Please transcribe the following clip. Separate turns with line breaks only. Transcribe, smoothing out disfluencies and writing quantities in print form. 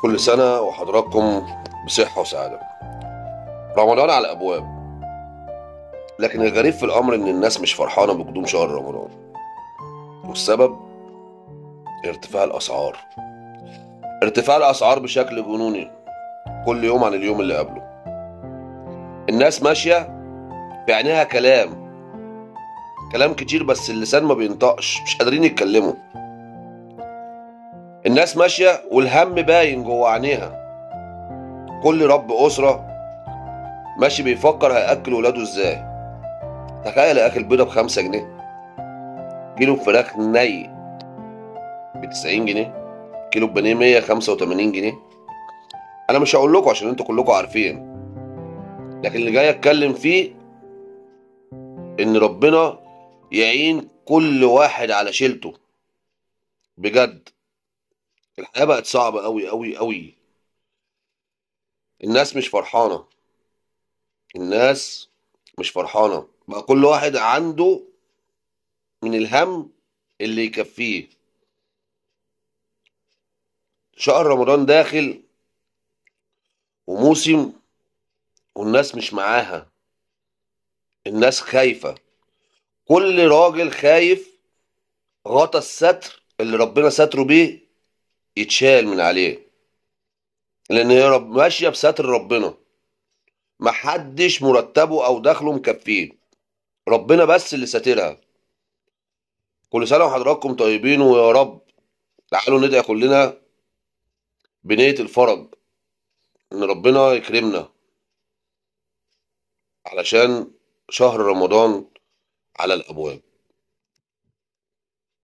كل سنة وحضراتكم بصحة وسعادة. رمضان على الأبواب، لكن الغريب في الأمر إن الناس مش فرحانة بقدوم شهر رمضان، والسبب ارتفاع الأسعار. ارتفاع الأسعار بشكل جنوني كل يوم عن اليوم اللي قبله. الناس ماشية في عينيها كلام كتير، بس اللسان ما بينطقش، مش قادرين يتكلموا. الناس ماشية والهم باين جوه عينيها. كل رب أسرة ماشي بيفكر هيأكل ولاده ازاي. تخيل أكل بيضة ب5 جنيه، كيلو فراخ ني ب90 جنيه، كيلو بانيه 185 جنيه. انا مش هقول لكم عشان انتوا كلكم عارفين، لكن اللي جاي اتكلم فيه ان ربنا يعين كل واحد على شيلته. بجد الحياة بقت صعبة قوي قوي قوي. الناس مش فرحانة، الناس مش فرحانة، بقى كل واحد عنده من الهم اللي يكفيه. شهر رمضان داخل وموسم، والناس مش معاها. الناس خايفة، كل راجل خايف غطا الستر اللي ربنا ستره بيه يتشال من عليه، لان هي ماشيه بستر ربنا. محدش مرتبه او دخله مكفيه، ربنا بس اللي ساترها. كل سنه وحضراتكم طيبين، ويا رب تعالوا ندعي كلنا بنية الفرج، ان ربنا يكرمنا، علشان شهر رمضان على الابواب.